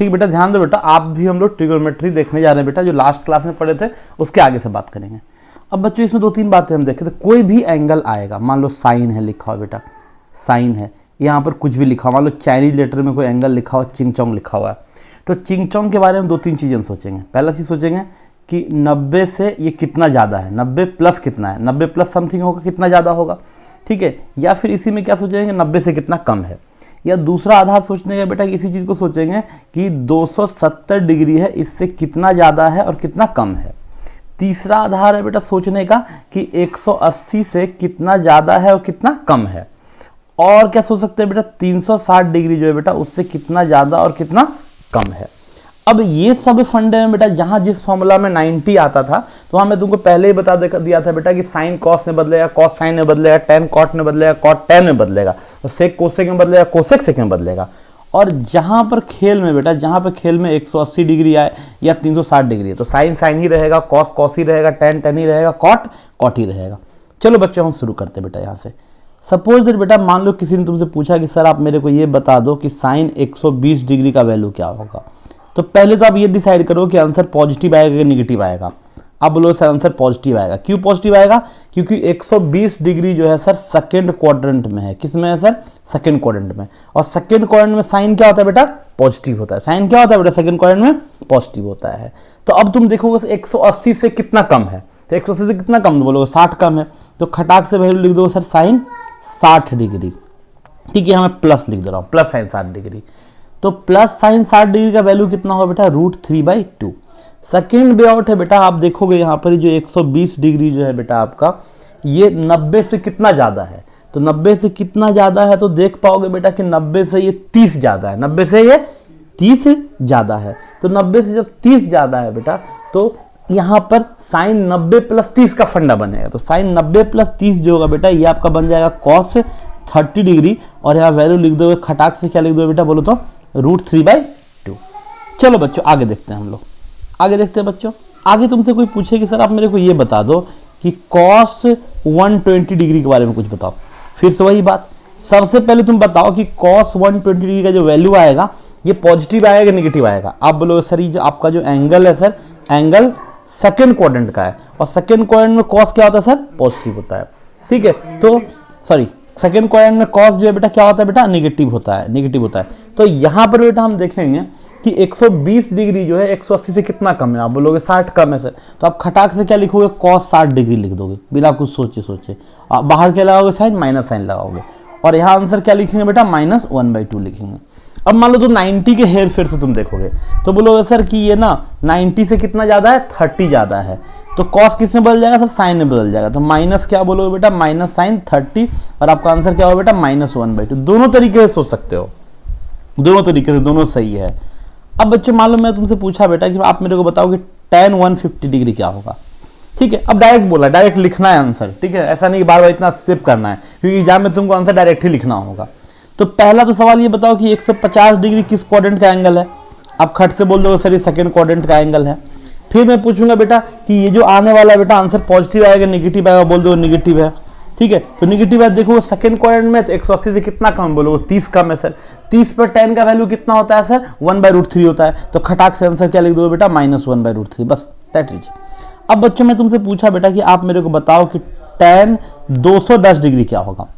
ठीक बेटा, ध्यान दो बेटा, आप भी हम लोग ट्रिग्नोमेट्री देखने जा रहे हैं बेटा, जो लास्ट क्लास में पढ़े थे उसके आगे से बात करेंगे। अब बच्चों इसमें 2-3 बातें हम देखें तो कोई भी एंगल आएगा, मान लो साइन है लिखा हो बेटा, साइन है, यहाँ पर कुछ भी लिखा हो, मान लो चाइनीज लेटर में कोई एंगल लिखा हो, चिंग चोंग लिखा हुआ है, तो चिंग चोंग के बारे में 2-3 चीज़ें हम सोचेंगे। पहला चीज़ सोचेंगे कि 90 से ये कितना ज़्यादा है, 90 प्लस कितना है, 90 प्लस समथिंग होगा, कितना ज़्यादा होगा, ठीक है। या फिर इसी में क्या सोचेंगे 90 से कितना कम है। या दूसरा आधार सोचने का बेटा इसी चीज़ को सोचेंगे कि 270 डिग्री है, इससे कितना ज़्यादा है और कितना कम है। तीसरा आधार है बेटा सोचने का कि 180 से कितना ज़्यादा है और कितना कम है। और क्या सोच सकते हैं बेटा 360 डिग्री जो है बेटा उससे कितना ज़्यादा और कितना कम है। अब ये सब फंडे में बेटा जहाँ जिस फॉर्मूला में 90 आता था तो वहाँ मैं तुमको पहले ही बता दिया था बेटा कि साइन कॉस में बदलेगा, कॉस साइन में बदलेगा, टेन कॉट में बदलेगा, कॉट टेन में बदलेगा, और सेक कोसेक में बदलेगा, कोसेक सेक में बदलेगा। और जहाँ पर खेल में बेटा, जहाँ पर खेल में 180 डिग्री आए या 360 डिग्री है तो साइन साइन ही रहेगा, कॉस कॉस ही रहेगा, टेन टेन ही रहेगा, कॉट कॉट ही रहेगा। चलो बच्चों हम शुरू करते हैं बेटा यहाँ से। सपोज दैट बेटा मान लो किसी ने तुमसे पूछा कि सर आप मेरे को ये बता दो कि साइन 120 डिग्री का वैल्यू क्या होगा। तो पहले तो आप ये डिसाइड करो कि आंसर पॉजिटिव आएगा कि निगेटिव आएगा। आप बोलो सर आंसर पॉजिटिव आएगा। क्यों पॉजिटिव आएगा? क्योंकि 120 डिग्री जो है सर सेकंड क्वाड्रेंट में है। किस में है सर? सेकंड क्वाड्रेंट में। और सेकंड क्वाड्रेंट में साइन क्या होता है बेटा? पॉजिटिव होता है। साइन क्या होता है बेटा? सेकंड क्वाड्रेंट में पॉजिटिव होता है। तो अब तुम देखोगे 180 से कितना कम है, तो 180 से कितना कम बोलोगे? 60 कम है, तो खटाक से वैल्यू लिख दो सर साइन 60 डिग्री। ठीक है, मैं प्लस लिख दे रहा हूँ, प्लस साइन 60 डिग्री। तो प्लस साइन 60 डिग्री का वैल्यू कितना होगा बेटा? √3/2। सेकेंड वे आउट है बेटा, आप देखोगे यहाँ पर जो 120 डिग्री जो है बेटा आपका, ये 90 से कितना ज़्यादा है। तो 90 से कितना ज़्यादा है तो देख पाओगे बेटा कि 90 से ये 30 ज़्यादा है। 90 से ये 30 ज़्यादा है। तो 90 से जब 30 ज़्यादा है बेटा तो यहाँ पर साइन 90 + 30 का फंडा बनेगा। तो साइन 90 + 30 जो होगा बेटा ये आपका बन जाएगा कॉस 30 डिग्री। और यहाँ वैल्यू लिख दोगे खटाक से, क्या लिख दोगे बेटा बोलो तो? √3/2। चलो बच्चों आगे देखते हैं हम लोग, आगे देखते हैं बच्चों। आगे तुमसे कोई पूछे कि सर आप मेरे को ये बता दो कि कॉस 120 डिग्री के बारे में कुछ बताओ। फिर से वही बात, सबसे पहले तुम बताओ कि कॉस 120 डिग्री का जो वैल्यू आएगा ये पॉजिटिव आएगा कि निगेटिव आएगा। आप बोलोगे सर ये जो आपका जो एंगल है सर, एंगल सेकेंड क्वाड्रेंट का है, और सेकेंड क्वाड्रेंट में कॉस क्या होता है सर? पॉजिटिव होता है। ठीक है, तो सॉरी सेकेंड क्वाड्रेंट में कॉस जो है बेटा क्या होता है बेटा? निगेटिव होता है, निगेटिव होता है। तो यहाँ पर बेटा हम देखेंगे कि 120 डिग्री जो है 180 से कितना कम है। आप बोलोगे 60 कम है सर, तो आप खटाक से क्या लिखोगे? कॉस 60 डिग्री लिख दोगे बिना कुछ सोचे। आप बाहर क्या लगाओगे? साइन, माइनस साइन लगाओगे। और यहाँ आंसर क्या लिखेंगे बेटा? -1/2 लिखेंगे। अब मान लो तो 90 के हेर फेर से तुम देखोगे तो बोलोगे सर कि ये ना 90 से कितना ज़्यादा है? 30 ज़्यादा है। तो कॉस किस में बदल जाएगा सर? साइन में बदल जाएगा। तो माइनस क्या बोलोगे बेटा? माइनस साइन 30, और आपका आंसर क्या होगा बेटा? -1/2। दोनों तरीके से सोच सकते हो, दोनों तरीके से, दोनों सही है। अब बच्चों मान लो मैं तुमसे पूछा बेटा कि आप मेरे को बताओ कि tan 150 डिग्री क्या होगा। ठीक है, अब डायरेक्ट बोला, डायरेक्ट लिखना है आंसर। ठीक है, ऐसा नहीं बार बार इतना स्किप करना है, क्योंकि एग्जाम में तुमको आंसर डायरेक्ट ही लिखना होगा। तो पहला तो सवाल ये बताओ कि 150 डिग्री किस क्वाड्रेंट का एंगल है। आप खट से बोल दोगे सर ये सेकंड क्वाड्रेंट का एंगल है। फिर मैं पूछूंगा बेटा कि ये जो आने वाला बेटा आंसर पॉजिटिव आएगा निगेटिव आएगा? बोल दो निगेटिव है। ठीक है, तो निगेटिव है। देखो सेकंड क्वाड्रेंट में तो 180 से कितना कम बोलोगे? 30 कम है सर। 30 पर tan का वैल्यू कितना होता है सर? 1/√3 होता है। तो खटाक से आंसर क्या लिख दोगे बेटा? -1/√3। बस दैट इज। अब बच्चों मैं तुमसे पूछा बेटा कि आप मेरे को बताओ कि tan 210 डिग्री क्या होगा।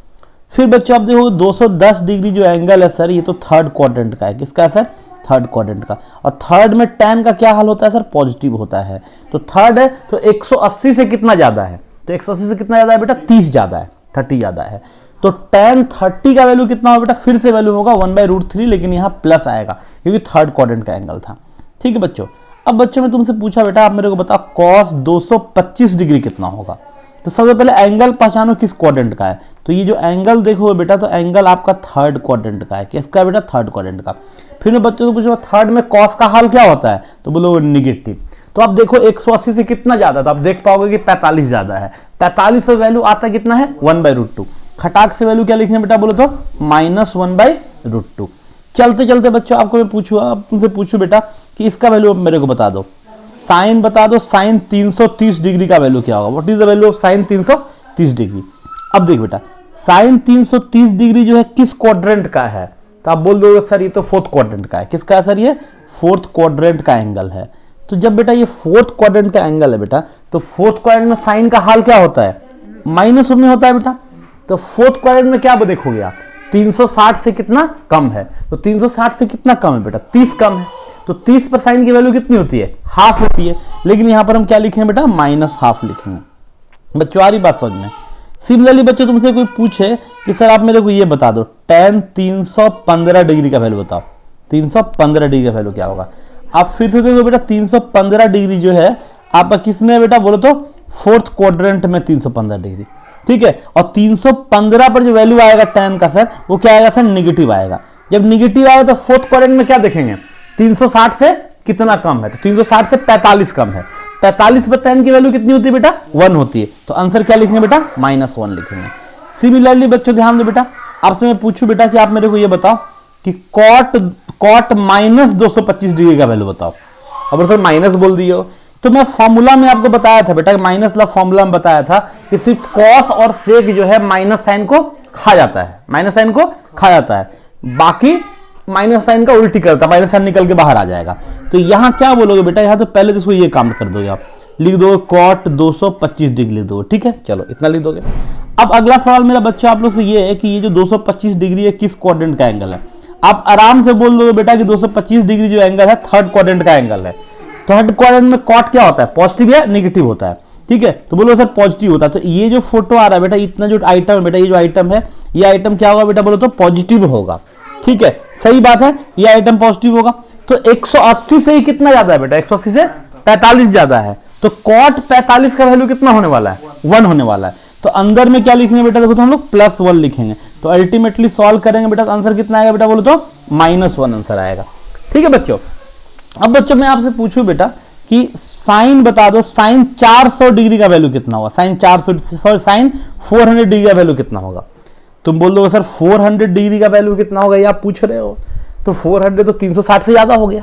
फिर बच्चों आप देखो 210 डिग्री जो एंगल है सर ये तो थर्ड क्वाड्रेंट का है। किसका है सर? थर्ड क्वाड्रेंट का। और थर्ड में tan का क्या हाल होता है सर? पॉजिटिव होता है। तो थर्ड है तो 180 से कितना ज्यादा है? तो 180 से कितना ज्यादा है बेटा? 30 ज्यादा है, 30 ज्यादा है। तो tan 30 का वैल्यू कितना होगा बेटा? फिर से वैल्यू होगा 1/√3, लेकिन यहाँ प्लस आएगा क्योंकि थर्ड क्वाड्रेंट का एंगल था। ठीक है बच्चों। अब बच्चों मैं तुमसे पूछा बेटा आप मेरे को बताओ cos 225 डिग्री कितना होगा। तो सबसे पहले एंगल पहचानो किस क्वाड्रेंट का है। तो ये जो एंगल देखो बेटा तो एंगल आपका थर्ड क्वाड्रेंट का है। किसका बेटा? थर्ड क्वाड्रेंट का। फिर मैं बच्चों को पूछूंगा थर्ड में कॉस का हाल क्या होता है? तो बोलो निगेटिव। तो आप देखो 180 से कितना ज्यादा था? आप देख पाओगे कि 45 ज्यादा है। 45 से वैल्यू आता कितना है? 1/√2। खटाक से वैल्यू क्या लिखने बेटा बोलो तो? -1/√2। चलते चलते बच्चों आपको मैं तुमसे पूछूं बेटा कि इसका वैल्यू मेरे को बता दो। साइन बता दो, साइन 330 डिग्री का वैल्यू क्या होगा? What is the value of sine 330 degree? अब देख बेटा साइन 330 डिग्री जो है किस क्वाड्रेंट का है? तो आप बोल दोगे सर ये तो फोर्थ क्वाड्रेंट का है। किसका है सर? ये फोर्थ क्वाड्रेंट का एंगल है। तो जब बेटा ये फोर्थ क्वाड्रेंट का एंगल है बेटा, तो फोर्थ क्वाड्रेंट में साइन का हाल क्या होता है, माइनस में होता है बेटा। तो फोर्थ क्वाड्रेंट में क्या देखोगे आप, 360 से कितना कम है, तो 360 से कितना कम है बेटा, 30 कम है। तो 30 पर साइन की वैल्यू कितनी होती है, हाफ होती है। लेकिन यहां पर हम क्या लिखेंगे बेटा, -हाफ लिखेंगे। बच्चों आ रही बात समझ में। सिमिलरली बच्चों तुमसे कोई पूछे कि सर आप मेरे को ये बता दो, tan 315 डिग्री का वैल्यू बताओ, 315 डिग्री का वैल्यू क्या होगा। आप फिर से देखो बेटा 315 डिग्री जो है आपका किसमें है बेटा, बोलो तो फोर्थ क्वाड्रेंट में 315 डिग्री, ठीक है। और 315 पर जो वैल्यू आएगा tan का सर, वो क्या आएगा सर, निगेटिव आएगा। जब निगेटिव आएगा तो फोर्थ क्वाड्रेंट में क्या देखेंगे, 360 से कितना कम है, तो 360 से 45 कम है। 45 पर tan की वैल्यू कितनी होती है बेटा, 1 होती है। तो आंसर क्या लिखेंगे बेटा, -1 लिखेंगे। सिमिलरली बच्चों ध्यान दो बेटा, आपसे मैं पूछूं बेटा कि आप मेरे को ये बताओ कि cot -225 डिग्री का वैल्यू बताओ। अब सर माइनस बोल दिए हो, तो मैं फॉर्मूला में आपको बताया था बेटा, माइनस ला फॉर्मूला में बताया था कि सिर्फ कॉस और सेक जो है माइनस साइन को खा जाता है, माइनस साइन को खा जाता है, बाकी माइनस साइन का उल्टी करता है, माइनस साइन निकल के बाहर आ जाएगा। तो यहां क्या बोलोगे बेटा, यहां तो पहले इसको ये काम कर दोगे आप, लिख दो cot 225 डिग्री लिख दो, ठीक है। चलो इतना लिख दोगे। अब अगला सवाल मेरा बच्चा आप लोग से ये है कि ये जो 225 डिग्री है किस क्वाड्रेंट का एंगल है। आप आराम से बोल दोगे बेटा कि 225 डिग्री जो एंगल है थर्ड क्वाड्रेंट का एंगल है। थर्ड क्वाड्रेंट में cot क्या होता है, पॉजिटिव या नेगेटिव होता है, ठीक है। तो बोलो सर पॉजिटिव होता है। तो ये जो फोटो आ रहा है बेटा, इतना जो आइटम है बेटा, ये जो आइटम है, ये आइटम क्या होगा बेटा, बोलो तो पॉजिटिव होगा, ठीक है। सही बात है, ये आइटम पॉजिटिव होगा। तो 180 से ही कितना ज्यादा है बेटा, 180 से 45 ज्यादा है। तो cot 45 का वैल्यू कितना होने वाला है, 1 होने वाला है। तो अंदर में क्या लिखेंगे बेटा, देखो तो हम लोग +1 लिखेंगे। तो अल्टीमेटली सॉल्व करेंगे बेटा, तो आंसर कितना आएगा बेटा, बोलो तो -1 आंसर आएगा, ठीक है बच्चों। अब बच्चों मैं आपसे पूछूं बेटा कि साइन बता दो, साइन 400 डिग्री का वैल्यू कितना होगा, साइन 400 डिग्री का वैल्यू कितना होगा। तुम बोल दो सर 400 डिग्री का वैल्यू कितना होगा, ये आप पूछ रहे हो। तो 400 तो 360 से ज्यादा हो गया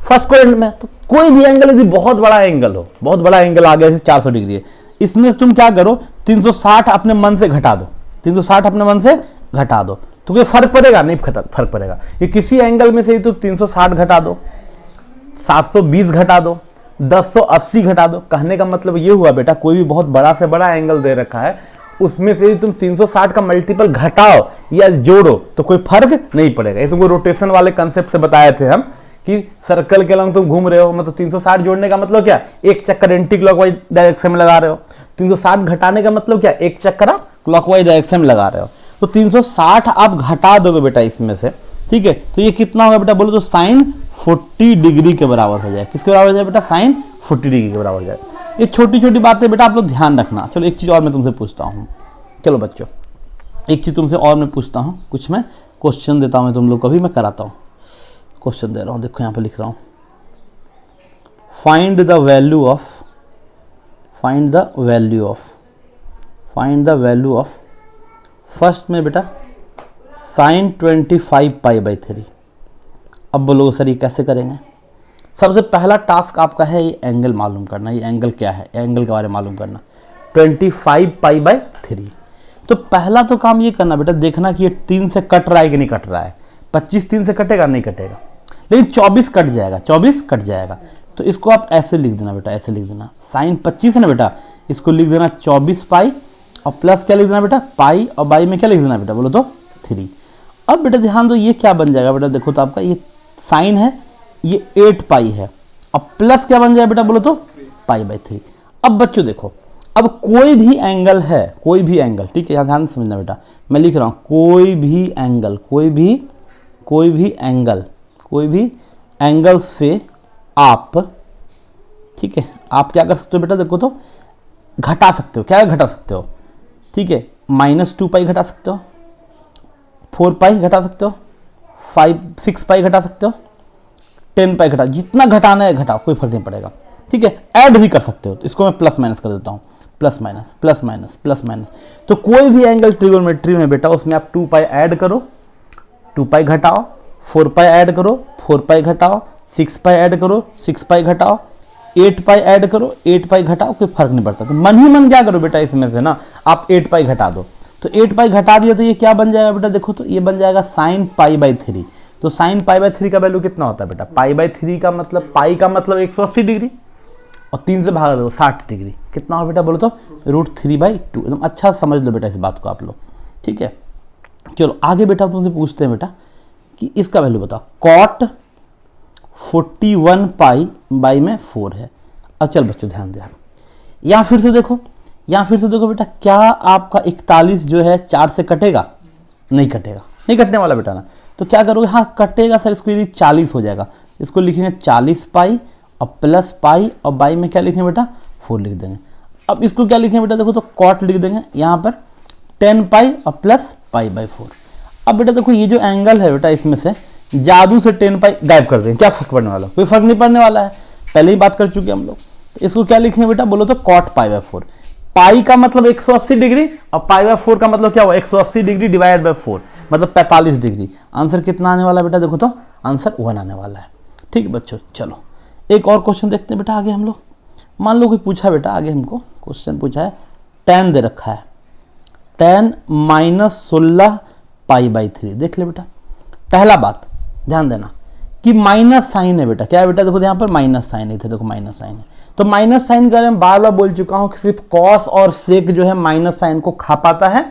फर्स्ट क्वाड्रेंट में। तो कोई भी एंगल यदि बहुत बड़ा एंगल हो, बहुत बड़ा एंगल आ गया, जैसे 400 डिग्री है, इसमें तुम क्या करो, 360 अपने मन से घटा दो, 360 अपने मन से घटा दो, तो कोई फर्क पड़ेगा नहीं, फर्क पड़ेगा। ये किसी एंगल में से ही तुम 360 घटा दो, 720 घटा दो, 1080 घटा दो। कहने का मतलब ये हुआ बेटा, कोई भी बहुत बड़ा से बड़ा एंगल दे रखा है, उसमें से तुम 360 का मल्टीपल घटाओ या जोड़ो तो कोई फर्क नहीं पड़ेगा। ये तुमको रोटेशन वाले कंसेप्ट से बताए थे हम कि सर्कल के लंग तुम घूम रहे हो, मतलब 360 जोड़ने का मतलब क्या, एक चक्कर एंटी क्लॉकवाइज डायरेक्शन में लगा रहे हो। 360 घटाने का मतलब क्या, एक चक्कर आप क्लॉकवाइज डायरेक्शन में लगा रहे हो। तो 360 आप घटा दोगे बेटा इसमें से, ठीक है। तो ये कितना होगा बेटा, बोलो तो साइन 40 डिग्री के बराबर हो जाए। किसके बराबर हो जाए बेटा, साइन 40 डिग्री के बराबर हो जाए। ये छोटी छोटी बातें बेटा आप लोग ध्यान रखना। चलो एक चीज़ और मैं तुमसे पूछता हूँ, चलो बच्चों एक चीज़ तुमसे और मैं पूछता हूँ, कुछ मैं क्वेश्चन देता हूँ, मैं तुम लोग को भी मैं कराता हूँ, क्वेश्चन दे रहा हूँ। देखो यहाँ पे लिख रहा हूँ, find the value of first में बेटा साइन 25 π/3। अब बोलोगे सर ये कैसे करेंगे। सबसे पहला टास्क आपका है ये एंगल मालूम करना, ये एंगल क्या है, एंगल के बारे में मालूम करना, 25 π/3। तो पहला तो काम ये करना बेटा, देखना कि ये 3 से कट रहा है कि नहीं कट रहा है। 25 3 से कटेगा, नहीं कटेगा, लेकिन 24 कट जाएगा, 24 कट जाएगा। तो इसको आप ऐसे लिख देना बेटा, ऐसे लिख देना, साइन 25 है ना बेटा, इसको लिख देना 24 π और प्लस क्या लिख देना बेटा, पाई, और बाई में क्या लिख देना बेटा, बोलो तो 3। अब बेटा ध्यान दो, ये क्या बन जाएगा बेटा, देखो तो आपका ये साइन है, ये 8 π है, अब प्लस क्या बन जाएगा बेटा, बोलो तो π/3। अब बच्चों देखो, अब कोई भी एंगल है, कोई भी एंगल, ठीक है, यहाँ ध्यान से समझना बेटा, मैं लिख रहा हूँ कोई भी एंगल से आप, ठीक है, आप क्या कर सकते हो बेटा, देखो तो घटा सकते हो, क्या घटा सकते हो, ठीक है, -2 π घटा सकते हो, 4 π घटा सकते हो, 6 π घटा सकते हो, 10 π घटा, जितना घटाना है घटाओ, कोई फर्क नहीं पड़ेगा, ठीक है। ऐड भी कर सकते हो, तो इसको मैं प्लस माइनस कर देता हूँ, प्लस माइनस। तो कोई भी एंगल ट्रिगोनोमेट्री में बेटा, उसमें आप 2 π ऐड करो, 2 π घटाओ, 4 π ऐड करो, 4 π घटाओ, 6 π ऐड करो, 6 π घटाओ, 8 π ऐड करो, 8 π घटाओ, कोई फर्क नहीं पड़ता। तो मन ही मन क्या करो बेटा, इसमें से ना आप 8 π घटा दो। तो 8 π घटा दिया तो ये क्या बन जाएगा बेटा, देखो तो ये बन जाएगा साइन π/3। तो साइन पाई बाई 3 का वैल्यू कितना होता है बेटा, पाई बाई 3 का मतलब, पाई का मतलब 180 डिग्री और 3 से भाग दो 60 डिग्री, कितना हो बेटा बोलो तो √3/2। एकदम अच्छा समझ लो बेटा इस बात को आप लोग, ठीक है। चलो आगे बेटा तुमसे पूछते हैं बेटा कि इसका वैल्यू बताओ। कॉट 41 पाई बाई में 4 है। अब चल बच्चों ध्यान दें, यहाँ फिर से देखो, यहाँ फिर से देखो बेटा, क्या आपका 41 जो है 4 से कटेगा? नहीं कटेगा, नहीं कटने वाला बेटा ना। तो क्या करोगे, हाँ कटेगा सर, इसको यदि 40 हो जाएगा, इसको लिखेंगे 40 पाई और प्लस पाई और बाई में क्या लिखेंगे बेटा 4 लिख देंगे। अब इसको क्या लिखेंगे बेटा, देखो तो कॉट लिख देंगे यहाँ पर 10 पाई और प्लस पाई बाई 4। अब बेटा देखो ये जो एंगल है बेटा, इसमें से जादू से 10 पाई गायब कर देंगे, क्या फर्क पड़ने वाला, कोई फर्क नहीं पड़ने वाला है, पहले ही बात कर चुके हम लोग। तो इसको क्या लिखेंगे बेटा बोलो तो कॉट पाई बाई 4। पाई का मतलब 180 डिग्री और पाई बाई 4 का मतलब क्या हुआ, 180 डिग्री डिवाइड बाई 4 मतलब 45 डिग्री। आंसर कितना आने वाला बेटा, देखो तो आंसर 1 आने वाला है, ठीक है बच्चों। चलो एक और क्वेश्चन देखते हैं बेटा आगे हम लोग। मान लो कोई पूछा बेटा आगे हमको क्वेश्चन पूछा है, tan दे रखा है, tan -16 पाई बाई 3। देख ले बेटा, पहला बात ध्यान देना कि माइनस साइन है बेटा, क्या है बेटा, देखो यहाँ पर माइनस साइन है, देखो माइनस साइन है। तो माइनस साइन का मैं बार बार बोल चुका हूँ कि सिर्फ कॉस और सेक जो है माइनस साइन को खा पाता है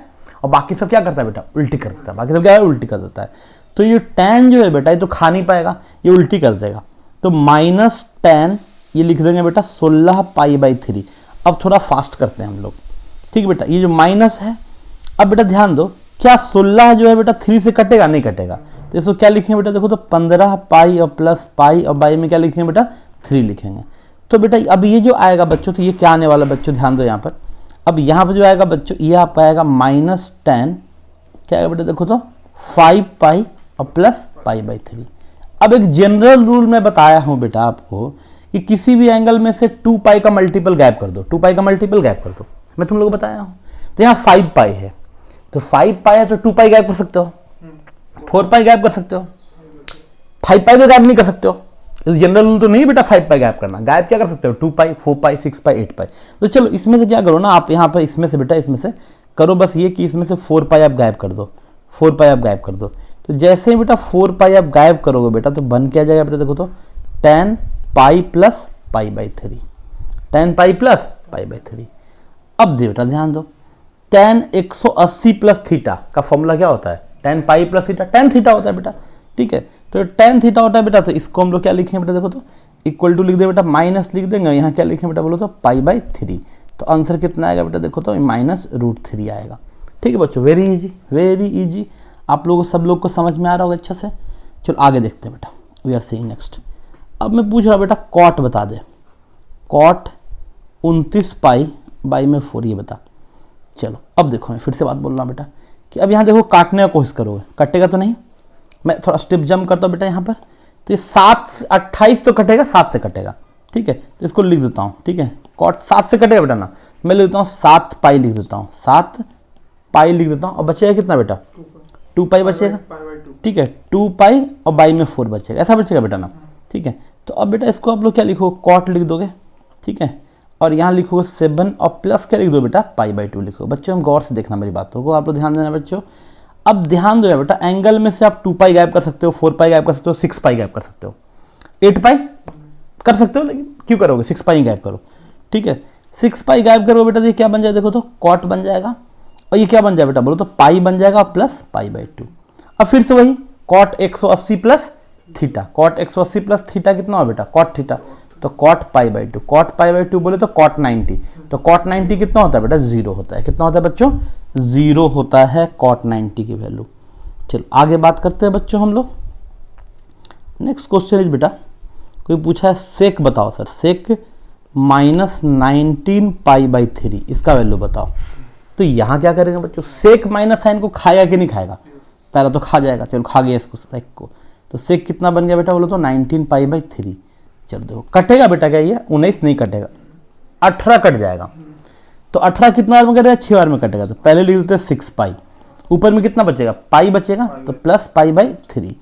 और बाकी सब क्या करता है बेटा, उल्टी कर देता है, बाकी सब क्या है उल्टी कर देता है। तो ये tan जो है बेटा ये तो खा नहीं पाएगा, ये उल्टी कर देगा। तो -tan ये लिख देंगे बेटा 16 पाई बाई 3। अब थोड़ा फास्ट करते हैं हम लोग, ठीक है बेटा। ये जो माइनस है, अब बेटा ध्यान दो, क्या 16 जो है बेटा 3 से कटेगा? नहीं कटेगा। तो इसको क्या लिखेंगे बेटा, देखो तो 15 पाई और प्लस पाई और बाई में क्या लिखेंगे बेटा 3 लिखेंगे। तो बेटा अब ये जो आएगा बच्चों, तो ये क्या आने वाला बच्चों, ध्यान दो यहाँ पर। अब यहाँ पर जो आएगा बच्चों, ये आप आएगा -tan, क्या आएगा बेटा देखो तो 5 पाई और प्लस पाई बाई 3। अब एक जनरल रूल मैं बताया हूँ बेटा आपको कि किसी भी एंगल में से 2 पाई का मल्टीपल गायब कर दो, 2 पाई का मल्टीपल गायब कर दो, मैं तुम लोगों को बताया हूँ। तो यहाँ 5 पाई है, तो 5 पाई है तो 2 पाई गायब कर सकते हो, 4 पाई गायब कर सकते हो, 5 पाई तो गायब नहीं कर सकते हो। जनरल रूल तो नहीं बेटा 5 पाई गायब करना, गायब क्या कर सकते हो 2 पाई, 4 पाई, 6 पाई, 8 पाई। तो चलो इसमें से क्या करो ना आप, यहाँ पर इसमें से बेटा, इसमें से करो बस ये कि इसमें से 4 पाई आप गायब कर दो, 4 पाई आप गायब कर दो। तो जैसे ही बेटा 4 पाई आप गायब करोगे बेटा, तो बन क्या जाएगा बेटा देखो तो tan pi plus pi by 3, tan pi plus pi by 3। अब बेटा ध्यान दो, tan 180 प्लस थीटा का फॉर्मूला क्या होता है, tan pi plus theta, tan theta होता है बेटा, ठीक है। तो tan थीटा होता है बेटा, तो इसको हम लोग क्या लिखेंगे बेटा देखो तो इक्वल टू लिख देंगे बेटा, माइनस लिख देंगे, यहाँ क्या लिखेंगे बेटा बोलो तो पाई बाई 3। तो आंसर कितना आएगा बेटा देखो तो -√3 आएगा, ठीक है बच्चों। वेरी इजी, वेरी इजी, आप लोगों सब लोग को समझ में आ रहा होगा अच्छे से। चलो आगे देखते हैं बेटा, वी आर सीइंग नेक्स्ट। अब मैं पूछ रहा बेटा कॉट बता दे, कॉट 29 पाई बाई में 4 ये बता। चलो अब देखो मैं फिर से बात बोल रहा हूँ बेटा कि अब यहाँ देखो काटने का कोशिश करोगे, कटेगा तो नहीं। मैं थोड़ा स्टेप जंप करता हूँ बेटा यहाँ पर, तो ये 7 28 तो कटेगा, 7 से कटेगा, ठीक है। तो इसको लिख देता हूँ, ठीक है, कॉट 7 से कटेगा बेटा ना, मैं लिख देता हूँ 7 पाई लिख देता हूँ, 7 पाई लिख देता हूँ। और बचेगा कितना बेटा 2 पाई बचेगा, ठीक है, 2 पाई और बाई में 4 बचेगा, ऐसा बचेगा बेटा ना, ठीक है। तो अब बेटा इसको आप लोग क्या लिखो, कॉट लिख दोगे, ठीक है, और यहाँ लिखोगे 7 और प्लस क्या लिख दो बेटा पाई बाई 2 लिखो। बच्चों हम गौर से देखना मेरी बातों को, आप लोग ध्यान देना बच्चों। अब ध्यान दो बेटा, एंगल में से आप 2 पाई गायब कर सकते हो, 4 पाई गायब कर सकते हो, 6 पाई गायब कर सकते हो, 8 पाई कर सकते हो, लेकिन क्यों करोगे 6 पाई गायब करो, ठीक है। 6 पाई गायब करो बेटा, ये क्या बन जाएगा देखो तो कॉट बन जाएगा, और ये क्या बन जाएगा बेटा बोलो तो पाई बन जाएगा प्लस पाई बाई 2। अब फिर से वही cot 180 plus theta, cot 180 plus theta कितना हो बेटा कॉट थीटा, तो cot pi by 2, cot pi by 2 बोले तो कॉट 90, तो कॉट 90 कितना होता है बेटा 0 होता है, कितना होता है बच्चों 0 होता है कॉट 90 की वैल्यू। चलो आगे बात करते हैं बच्चों हम लोग। नेक्स्ट क्वेश्चन इज बेटा, कोई पूछा है सेक बताओ सर, सेक -19 पाई बाई 3 इसका वैल्यू बताओ। तो यहाँ क्या करेंगे बच्चों, सेक माइनस साइन को खाएगा कि नहीं खाएगा, पहला तो खा जाएगा, चलो खा गया इसको सेक को। तो सेक कितना बन गया बेटा बोलो तो 19 पाई बाई 3। चलो देखो कटेगा बेटा, क्या ये 19 नहीं कटेगा, 18 कट जाएगा। तो 18 कितना बार में कटेगा 6 बार में कटेगा, तो पहले लिख देते हैं 6 पाई, ऊपर में कितना बचेगा पाई बचेगा, तो प्लस पाई बाई 3।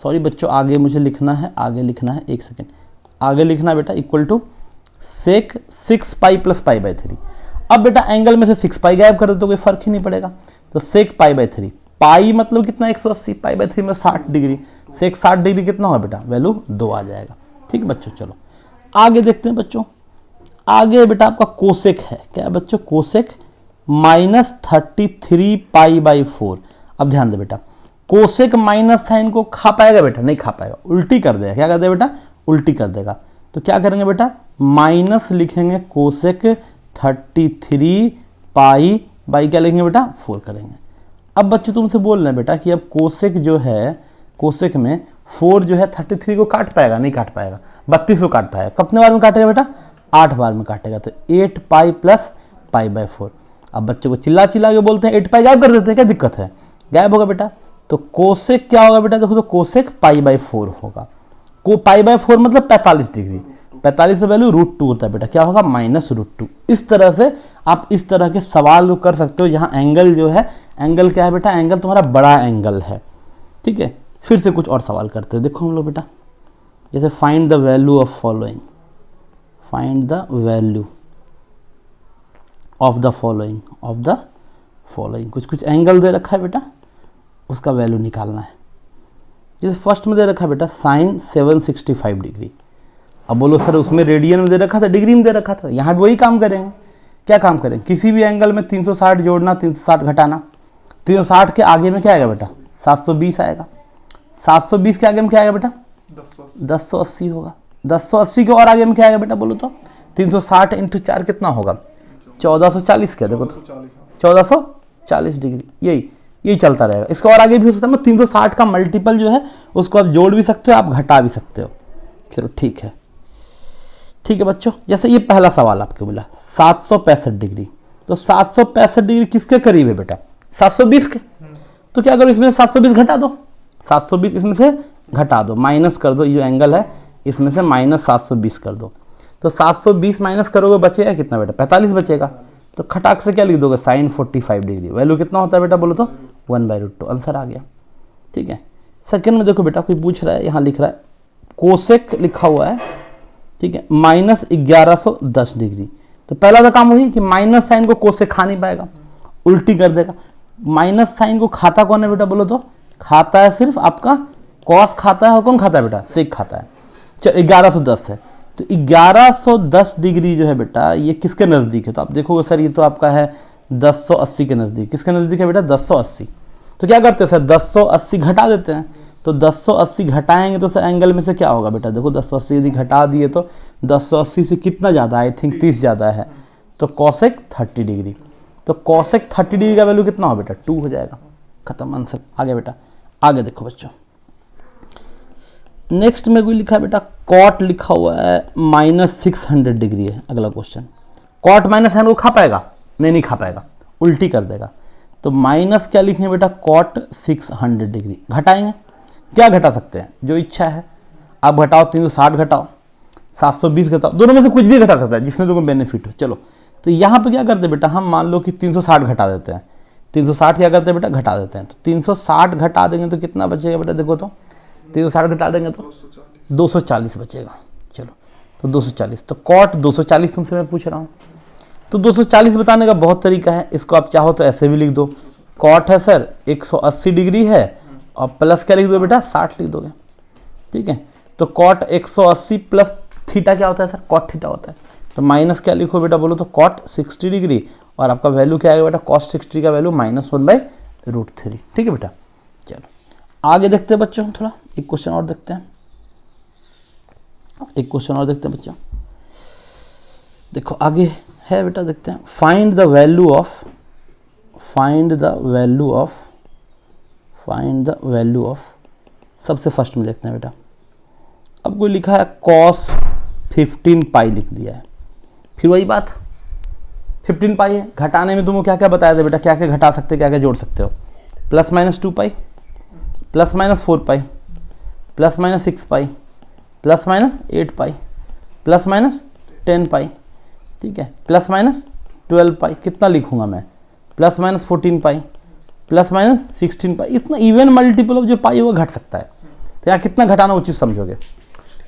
सॉरी बच्चों आगे मुझे लिखना है, आगे लिखना है, एक सेकेंड आगे लिखना बेटा, equal to sec 6 pi plus pi by 3। अब बेटा एंगल में से 6 पाई गायब कर दे तो कोई फर्क ही नहीं पड़ेगा, तो सेक पाई बाई 3, पाई मतलब कितना 180, पाई बाई 3 में 60 डिग्री, से 60 डिग्री कितना होगा बेटा, वैल्यू 2 आ जाएगा। ठीक है बच्चों, चलो आगे देखते हैं बच्चों। आगे बेटा आपका कोसेक है, क्या है बच्चों, कोसेक -33 पाई बाई 4। अब ध्यान दे बेटा, कोसेक माइनस साइन को खा पाएगा बेटा, नहीं खा पाएगा, उल्टी कर देगा। क्या कर देगा बेटा, उल्टी कर देगा। तो क्या करेंगे बेटा, माइनस लिखेंगे कोसेक 33 पाई बाई क्या लिखेंगे बेटा, 4 करेंगे। अब बच्चों तुमसे बोल रहे हैं बेटा कि अब कोसेक जो है, कोसेक में 4 जो है 33 को काट पाएगा, नहीं काट पाएगा, 32 को काट पाएगा। कितने बार में काटेगा बेटा, 8 बार में काटेगा। तो 8 पाई प्लस पाई बाई 4। अब बच्चों को चिल्ला चिल्ला के बोलते हैं 8 पाई गायब कर देते हैं, क्या दिक्कत है, गायब होगा बेटा। तो कोसेक क्या होगा बेटा, देखो तो कोसेक पाई बाई 4 होगा। को पाई बाई 4 मतलब 45 डिग्री, 45 का वैल्यू √2 होता है बेटा, क्या होगा, -√2। इस तरह से आप इस तरह के सवाल को कर सकते हो, जहां एंगल जो है, एंगल क्या है बेटा, एंगल तुम्हारा बड़ा एंगल है। ठीक है, फिर से कुछ और सवाल करते हैं, देखो हम लोग बेटा, जैसे find the value of following, find the value of the following, of the following. कुछ एंगल दे रखा है बेटा, उसका वैल्यू निकालना है। जैसे फर्स्ट में दे रखा है बेटा साइन 765 डिग्री। अब बोलो सर उसमें रेडियन में दे रखा था, डिग्री में दे रखा था, यहाँ भी वही काम करेंगे। क्या काम करेंगे, किसी भी एंगल में 360 जोड़ना, 360 घटाना। 360 के आगे में क्या आएगा बेटा, 720 आएगा। 720 के आगे में क्या आएगा बेटा, 1080 होगा। 1080 के और आगे में क्या आएगा बेटा, बोलो तो 360 × 4 कितना होगा, 1440। क्या देखो तो 1440 डिग्री, यही चलता रहेगा। इसका और आगे भी हो सकता है, 360 का मल्टीपल जो है उसको आप जोड़ भी सकते हो, आप घटा भी सकते हो। चलो ठीक है, ठीक है बच्चों। जैसे ये पहला सवाल आपको मिला 765 डिग्री, तो 765 डिग्री किसके करीब है बेटा, 720 के। तो क्या करो, इसमें 720 घटा दो, 720 इसमें से घटा दो, माइनस कर दो, ये एंगल है इसमें से -720 कर दो। तो 720 माइनस करोगे बचेगा कितना बेटा, 45 बचेगा। तो खटाक से क्या लिख दोगे, साइन 45 डिग्री। वैल्यू कितना होता है बेटा, बोलो तो 1/√2। आंसर आ गया। ठीक है, सेकंड में देखो बेटा, कोई पूछ रहा है, यहाँ लिख रहा है कोसेक लिखा हुआ है, ठीक है, -1110 डिग्री। तो पहला तो काम वही कि माइनस साइन को कोसेक खा नहीं पाएगा, उल्टी कर देगा। माइनस साइन को खाता कौन है बेटा, बोलो तो खाता है सिर्फ आपका कॉस खाता है, और कौन खाता है बेटा, सेक खाता है। चल 1110 है, तो 1110 डिग्री जो है बेटा ये किसके नज़दीक है, तो आप देखोगे सर ये तो आपका है 1080 के नज़दीक। किसके नज़दीक है बेटा, 1080। तो क्या करते हैं सर, 1080 घटा देते हैं। तो 1080 घटाएंगे तो सर एंगल में से क्या होगा बेटा, देखो 1080 यदि घटा दिए तो 1080 से कितना ज़्यादा, आई थिंक 30 ज़्यादा है, तो कॉसेक 30 डिग्री। तो कॉसेक 30 डिग्री का वैल्यू कितना हो बेटा, 2 हो जाएगा। खत्म आंसर। आगे बेटा, आगे देखो बच्चों, नेक्स्ट में कोई लिखा है बेटा कॉट लिखा हुआ है -600 डिग्री है। अगला क्वेश्चन, कॉट माइनस साइन को खा पाएगा, नहीं खा पाएगा, उल्टी कर देगा। तो माइनस क्या लिखेंगे बेटा, कॉट 600 डिग्री। घटाएंगे, क्या घटा सकते हैं, जो इच्छा है आप घटाओ, 360 घटाओ, 720 घटाओ, दोनों में से कुछ भी घटा सकता है जिसमें तुमको बेनिफिट हो। चलो तो यहाँ पे क्या करते हैं बेटा, हम मान लो कि 360 घटा देते हैं। 360 क्या करते हैं बेटा, घटा देते हैं। तो 360 घटा देंगे तो कितना बचेगा बेटा, देखो तो 360 घटा देंगे तो 240 बचेगा। चलो तो 240, तो कॉट 240 तुमसे मैं पूछ रहा हूँ। तो 240 बताने का बहुत तरीका है, इसको आप चाहो तो ऐसे भी लिख दो, कॉट है सर 180 डिग्री है, और प्लस क्या लिख दो बेटा, 60 लिख दोगे। ठीक है, तो कॉट 180 प्लस थीटा क्या होता है सर, कॉट थीटा होता है। तो माइनस क्या लिखो बेटा, बोलो तो कॉट 60 डिग्री, और आपका वैल्यू क्या आएगा बेटा, कॉस 60 का वैल्यू -1/√3। ठीक है बेटा, चलो आगे देखते हैं बच्चों, थोड़ा एक क्वेश्चन और देखते हैं, एक क्वेश्चन और देखते हैं बच्चों। देखो आगे है बेटा, देखते हैं find the value of, find the value of, find the value of, सबसे फर्स्ट में देखते हैं बेटा। अब कोई लिखा है cos 15 पाई लिख दिया है, फिर वही बात 15 पाई है। घटाने में तुमको क्या क्या बताया था बेटा, क्या क्या घटा सकते, क्या क्या जोड़ सकते हो, +-2 पाई, +-4 पाई, +-6 पाई, +-8 पाई, +-10 पाई, ठीक है, +-12 पाई। कितना लिखूंगा मैं, +-14 पाई, +-16 पाई। इतना इवन मल्टीपल ऑफ जो पाई वो घट सकता है। तो यहाँ कितना घटाना उचित समझोगे,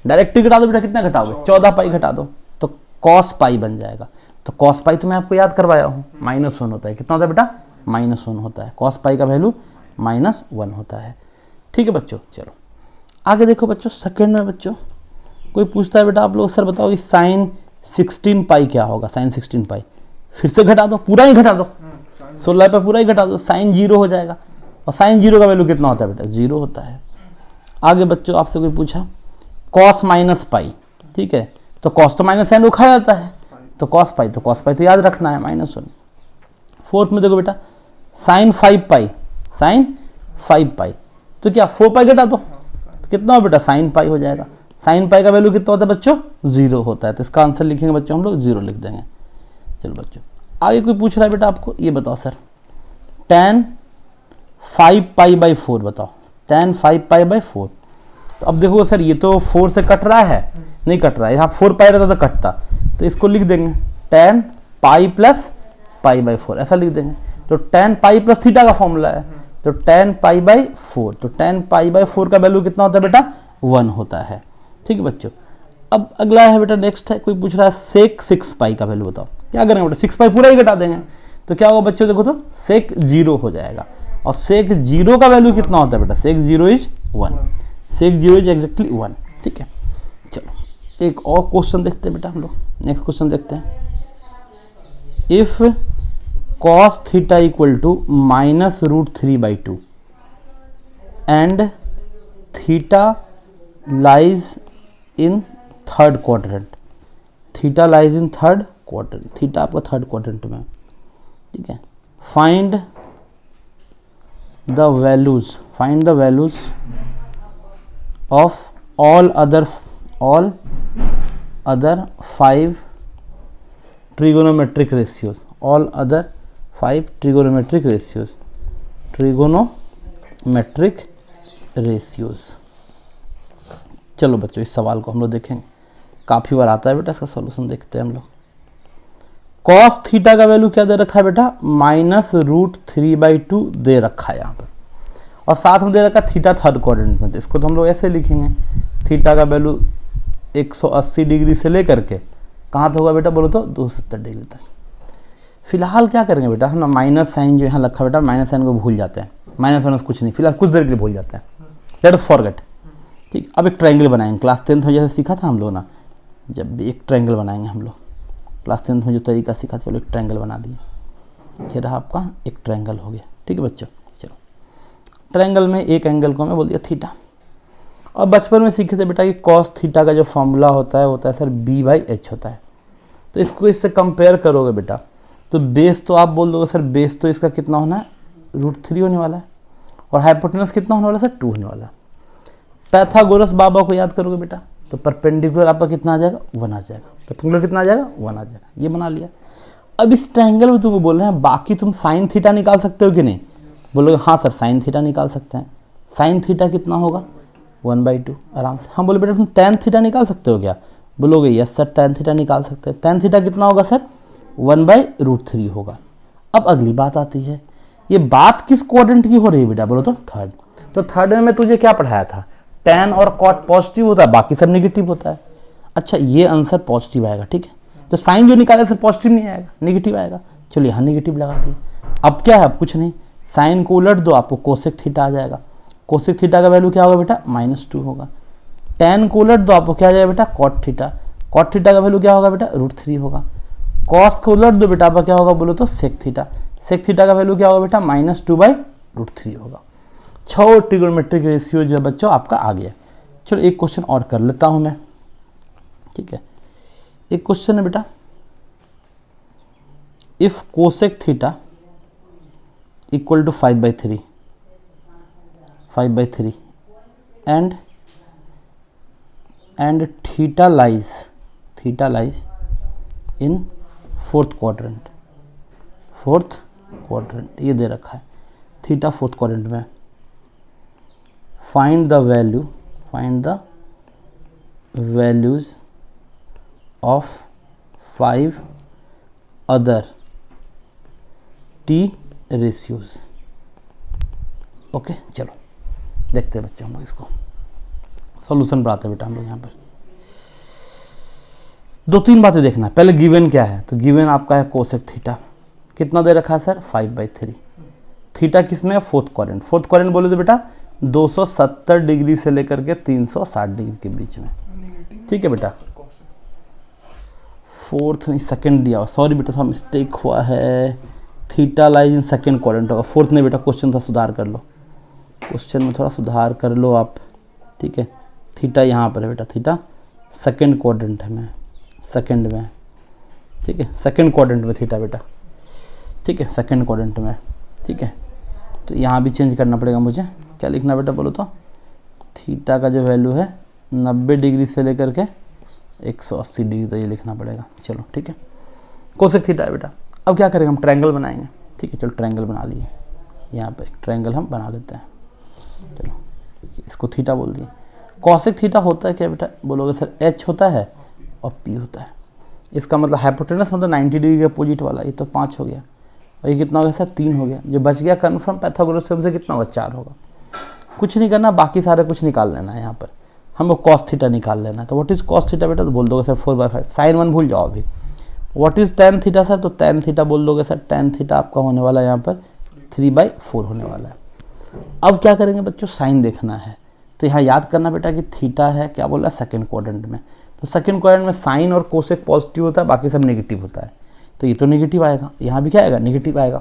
डायरेक्ट घटा दो बेटा, कितना घटाओगे, 14 पाई घटा दो, तो cos पाई बन जाएगा। तो cos पाई तो मैं आपको याद करवाया हूँ, -1 होता है। कितना होता है बेटा, -1 होता है। cos पाई का वैल्यू -1 होता है। ठीक है बच्चों, चलो आगे देखो बच्चों। सेकंड में बच्चों कोई पूछता है बेटा आप लोग सर बताओ कि साइन 16 पाई क्या होगा। साइन 16 पाई फिर से घटा दो, पूरा ही घटा दो, 16 पे पूरा ही घटा दो, साइन 0 हो जाएगा। और साइन 0 का वैल्यू कितना होता है बेटा, 0 होता है। आगे बच्चों आपसे कोई पूछा कॉस माइनस पाई, ठीक है, तो कॉस तो माइनस साइन को खा जाता है, तो कॉस पाई तो याद रखना है -1। फोर्थ में देखो बेटा साइन 5 पाई, साइन 5 पाई तो क्या 4 पाई घटा दो, तो कितना हो बेटा साइन पाई हो जाएगा। साइन पाई का वैल्यू कितना होता है बच्चों, 0 होता है, तो इसका आंसर लिखेंगे बच्चों हम लोग 0 लिख देंगे। चलो बच्चों आगे कोई पूछ रहा है बेटा आपको ये बताओ सर tan 5 पाई बाई 4 बताओ, tan 5 पाई बाई 4। तो अब देखो सर ये तो 4 से कट रहा है, नहीं कट रहा है, यहाँ 4 पाई रहता तो कटता, तो इसको लिख देंगे tan pi plus pi by 4 ऐसा लिख देंगे। तो tan पाई प्लस थीटा का फॉर्मूला है, तो tan पाई बाई 4, तो tan पाई बाई 4 का वैल्यू कितना होता है बेटा 1 होता है। ठीक है बच्चों, अब अगला है बेटा नेक्स्ट है कोई पूछ रहा है सेक 6 पाई का वैल्यू बताओ। क्या करेंगे बेटा 6 पाई पूरा ही घटा देंगे, तो क्या होगा बच्चों देखो तो सेक 0 हो जाएगा। और सेक 0 का वैल्यू कितना होता है बेटा, सेक 0 इज 1, सेक 0 इज एग्जैक्टली 1। ठीक है चलो एक और क्वेश्चन देखते हैं बेटा हम लोग। नेक्स्ट क्वेश्चन देखते हैं, if cos theta equal to -√3/2 and theta lies in third quadrant, theta lies in third quadrant, theta आपका थर्ड क्वाड्रेंट में, ठीक है, find the values of all other 5 trigonometric ratios, all other 5 trigonometric ratios. चलो बच्चों इस सवाल को हम लोग देखेंगे, काफ़ी बार आता है बेटा, इसका सॉल्यूशन देखते हैं हम लोग। कॉस थीटा का वैल्यू क्या दे रखा है बेटा, -√3/2 दे रखा है यहाँ पर, और साथ में दे रखा है थीटा थर्ड क्वाड्रेंट में, तो इसको तो हम लोग ऐसे लिखेंगे थीटा का वैल्यू 180 डिग्री से लेकर के कहाँ तक होगा बेटा बोलो तो 270 डिग्री तक। फिलहाल क्या करेंगे बेटा हम ना माइनस साइन जो यहाँ रखा बेटा, माइनस साइन को भूल जाते हैं, माइनस कुछ नहीं, फिलहाल कुछ देर के लिए भूल जाते हैं, लेट अस फॉरगेट। ठीक, अब एक ट्रायंगल बनाएंगे, क्लास 10th में जैसे सीखा था हम लोग ना, जब भी एक ट्रायंगल बनाएंगे हम लोग, क्लास 10th में जो तरीका सीखा था, चलो एक ट्रायंगल बना दिए, ये रहा आपका एक ट्रायंगल हो गया। ठीक है बच्चों, चलो ट्रायंगल में एक एंगल को मैं बोल दिया थीटा, और बचपन में सीखे थे बेटा कि कॉस थीटा का जो फॉर्मूला होता है सर B/H होता है। तो इसको इससे कंपेयर करोगे बेटा तो बेस तो आप बोल दोगे सर बेस तो इसका कितना होना है √3 होने वाला है, और हाइपोटेनस कितना होने वाला है सर 2 होने वाला है। पैथागोरस बाबा को याद करोगे बेटा तो परपेंडिकुलर आपका कितना आ जाएगा 1 आ जाएगा, परपेंडिकुलर कितना आ जाएगा 1 आ जाएगा, ये बना लिया। अब इस ट्रायंगल में तुमको बोल रहे हैं बाकी तुम साइन थीटा निकाल सकते हो कि नहीं, बोलोगे हाँ सर साइन थीटा निकाल सकते हैं। साइन थीटा कितना होगा 1/2 आराम से। हम बोले बेटा तुम tan थीटा निकाल सकते हो क्या, बोलोगे यस सर tan थीटा निकाल सकते हैं। tan थीटा कितना होगा सर 1/√3 होगा। अब अगली बात आती है, ये बात किस क्वाड्रेंट की हो रही है बेटा बोलो तो थर्ड। तो थर्ड में तुझे क्या पढ़ाया था, tan और cot पॉजिटिव होता है, बाकी सब नेगेटिव होता है। अच्छा ये आंसर पॉजिटिव आएगा, ठीक है, तो साइन जो निकाले सर पॉजिटिव नहीं आएगा, नेगेटिव आएगा। चलो यहाँ नेगेटिव लगा दिए। अब क्या है, अब कुछ नहीं, साइन को उलट दो आपको कोसेक थीटा आ जाएगा। कोसेक थीटा का वैल्यू क्या होगा बेटा -2 होगा। tan को उलट दो आपको क्या आ जाएगा बेटा cot थीटा, cot थीटा का वैल्यू क्या होगा बेटा √3 होगा। cos को उलट दो बेटा आपका क्या होगा बोलो तो sec थीटा, sec थीटा का वैल्यू क्या होगा बेटा -2/√3 होगा। 6 ट्रिगोनोमेट्रिक रेशियो जो है बच्चों आपका आ गया। चलो एक क्वेश्चन और कर लेता हूं मैं, ठीक है। एक क्वेश्चन है बेटा, if cosec theta equal to 5/3 and theta lies in fourth quadrant, ये दे रखा है थीटा फोर्थ क्वाड्रेंट में, find the values of 5 other T ratios. Okay चलो देखते हैं बच्चों हम लोग इसको सॉल्यूशन पर आते हैं बेटा। हम लोग यहाँ पर 2-3 बातें देखना है। पहले गिवन क्या है, तो गिवन आपका है कोसेक थीटा, कितना दे रखा है सर 5/3, थीटा किस में है, फोर्थ क्वाड्रेंट। फोर्थ क्वाड्रेंट बोले तो बेटा 270 डिग्री से लेकर के 360 डिग्री के बीच में, ठीक है बेटा। फोर्थ नहीं, सेकंड दिया, सॉरी बेटा थोड़ा मिस्टेक हुआ है, theta lies in second quadrant होगा, फोर्थ नहीं बेटा। क्वेश्चन थोड़ा सुधार कर लो, क्वेश्चन में थोड़ा सुधार कर लो आप, ठीक है। थीटा यहाँ पर है बेटा, थीटा सेकंड क्वाड्रेंट में, सेकंड में, ठीक है, सेकंड क्वाड्रेंट में थीटा बेटा, ठीक है, सेकंड क्वाड्रेंट में, ठीक है। तो यहाँ भी चेंज करना पड़ेगा मुझे, क्या लिखना बेटा बोलो तो, थीटा का जो वैल्यू है 90 डिग्री से लेकर के 180 डिग्री, तो ये लिखना पड़ेगा। चलो ठीक है, कोसेक थीटा है बेटा। अब क्या करेंगे, हम ट्रायंगल बनाएंगे, ठीक है। चलो ट्रायंगल बना लिए, यहाँ पे एक ट्रायंगल हम बना लेते हैं। चलो इसको थीटा बोल दिए। कॉसेक थीटा होता है क्या बेटा, बोलोगे सर एच होता है और पी होता है। इसका मतलब हाइपोटेनस मतलब 90 डिग्री के अपोजिट वाला, ये तो 5 हो गया, और ये कितना हो गया सर 3 हो गया। जो बच गया कन्फर्म पैथागोरस थ्योरम से कितना होगा 4 होगा। कुछ नहीं करना, बाकी सारे कुछ निकाल लेना है। यहाँ पर हमको कॉस थीटा निकाल लेना है। तो व्हाट इज कॉस थीटा बेटा, तो बोल दोगे सर 4/5। साइन 1 भूल जाओ अभी। What is tan theta sir, तो टैन थीटा बोल दोगे सर, टैन थीटा आपका होने वाला है यहाँ पर 3/4 होने वाला है। अब क्या करेंगे बच्चों, साइन देखना है। तो यहाँ याद करना बेटा कि थीटा है क्या बोला, सेकंड क्वाड्रेंट में। तो सेकंड क्वाड्रेंट में साइन और कोसेक पॉजिटिव होता है, बाकी सब नेगेटिव होता है। तो ये तो नेगेटिव आएगा, यहाँ भी क्या आएगा, नेगेटिव आएगा।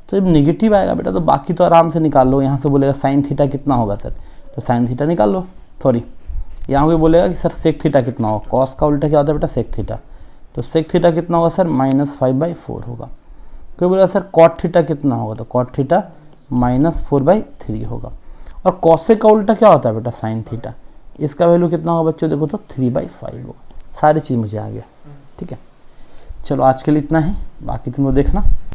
तो जब नेगेटिव आएगा बेटा तो बाकी तो आराम से निकाल लो। यहाँ से बोलेगा साइन थीटा कितना होगा सर, तो साइन थीटा निकाल लो। सॉरी, यहाँ भी बोलेगा कि सर सेक थीटा कितना होगा, कॉस का उल्टा क्या होता है बेटा, सेक थीटा। तो सेक थीटा कितना होगा सर, -5/4 होगा। कोई बोलेगा सर कॉट थीटा कितना होगा, तो कॉट थीटा -4/3 होगा। और कॉसेक का उल्टा क्या होता है बेटा, साइन थीटा। इसका वैल्यू कितना होगा बच्चों, देखो तो 3/5 होगा। सारी चीज़ मुझे आ गया, ठीक है। चलो आज के लिए इतना ही, बाकी तुम लोग देखना।